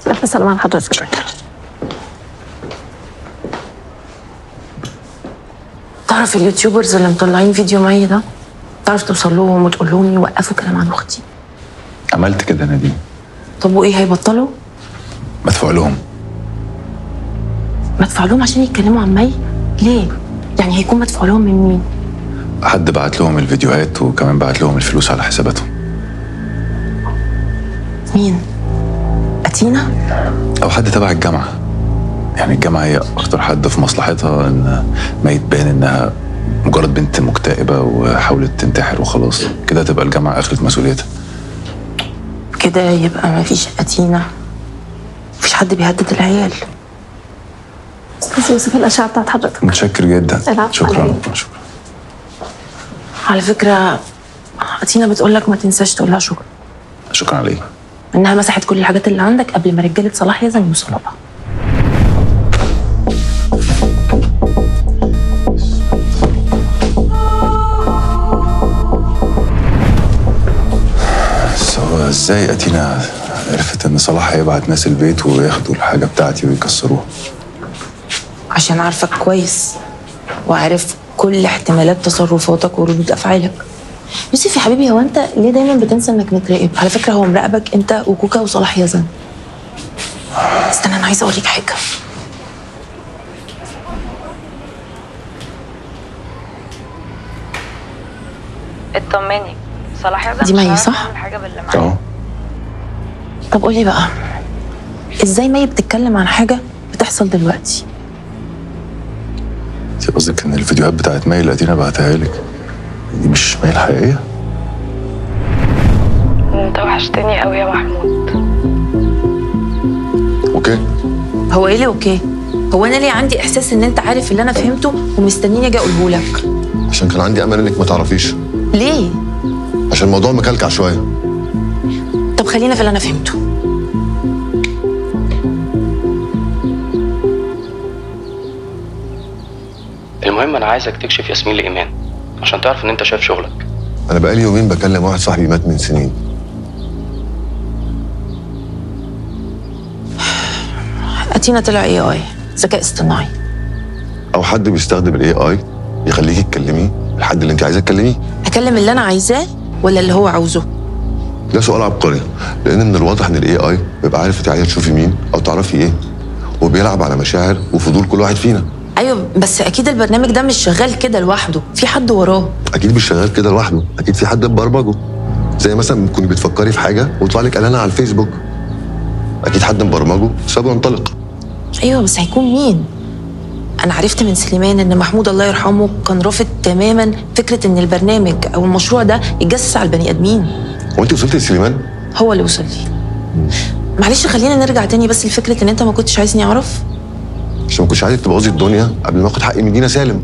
ألف سلامة على حضرتك. شكرا. تعرف اليوتيوبرز اللي مطلعين فيديو مي ده؟ تعرف توصل لهم وتقول لهم يوقفوا كلام عن اختي؟ عملت كده نادين. طب وايه هيبطلوا؟ مدفوع لهم. مدفوع لهم عشان يتكلموا عن مي؟ ليه؟ يعني هيكون مدفوع لهم من مين؟ حد بعت لهم الفيديوهات وكمان بعت لهم الفلوس على حساباتهم. مين؟ أتينا؟ او حد تبع الجامعه. يعني الجامعه هي اكتر حد في مصلحتها ان ما يتبان انها مجرد بنت مكتئبه وحاولت تنتحر وخلاص. كده تبقى الجامعه اخذت مسؤوليتها. كده يبقى مفيش أتينا، مفيش حد بيهدد العيال. استاذ يوسف الاشعه بتاعت حضرتك. متشكر جدا. العفو شكرا عليك. شكرا. على فكرة أتينا بتقولك ما تنساش تقولها شكرا، شكرا عليك. إنها مسحت كل الحاجات اللي عندك قبل ما رجالة صلاح يزن يوصلوا لها. بس هو ازاي اتينا عرفت ان صلاح هيبعت ناس البيت وياخدوا الحاجه بتاعتي ويكسروها؟ عشان عارفك كويس وعارف كل احتمالات تصرفاتك وردود افعالك. يوسف يا حبيبي، هو انت ليه دايما بتنسى انك متراقب؟ على فكره هو مراقبك انت وكوكا وصلاح يزن. استنى انا عايزه اوريك حاجه. اطمني، صلاح يزن دي مش مي هيعرف صح؟ يعمل حاجه باللي معاه. اه. طب قولي بقى، ازاي مي بتتكلم عن حاجه بتحصل دلوقتي؟ انت قصدك ان الفيديوهات بتاعت مي اللي اتينا بعتها لك دي مش مي الحقيقيه؟ انت وحشتني قوي يا محمود. اوكي. هو ايه اللي اوكي؟ هو انا ليه عندي احساس ان انت عارف اللي انا فهمته ومستنيني اجي اقوله لك؟ عشان كان عندي امل انك ما تعرفيش. ليه؟ عشان الموضوع مكلكع شويه. طب خلينا في اللي انا فهمته. المهم انا عايزك تكشف ياسمين لايمان عشان تعرف ان انت شايف شغلك. انا بقالي يومين بكلم واحد صاحبي مات من سنين. اتينا طلع اي ذكاء اصطناعي. او حد بيستخدم الاي اي يخليكي تكلميه الحد اللي انت عايزه تكلميه. اكلم اللي انا عايزاه ولا اللي هو عاوزه؟ ده سؤال عبقري، لان من الواضح ان الاي اي بيبقى عارف انت عايزه تشوفي مين او تعرفي ايه، وبيلعب على مشاعر وفضول كل واحد فينا. ايوه بس اكيد البرنامج ده مش شغال كده لوحده، في حد وراه. اكيد مش شغال كده لوحده، اكيد في حد مبرمجه. زي مثلا تكوني بتفكري في حاجه ويطلع لك اعلان على الفيسبوك، اكيد حد مبرمجه سابه ينطلق. ايوه بس هيكون مين؟ انا عرفت من سليمان ان محمود الله يرحمه كان رافض تماما فكره ان البرنامج او المشروع ده يتجسس على البني ادمين. هو انت وصلتي لسليمان؟ هو اللي وصل لي. معلش خلينا نرجع تاني بس لفكره ان انت ما كنتش عايزني اعرف. عشان ما كنتش عايزك تبوظي الدنيا قبل ما اخد حقي من دينا سالم.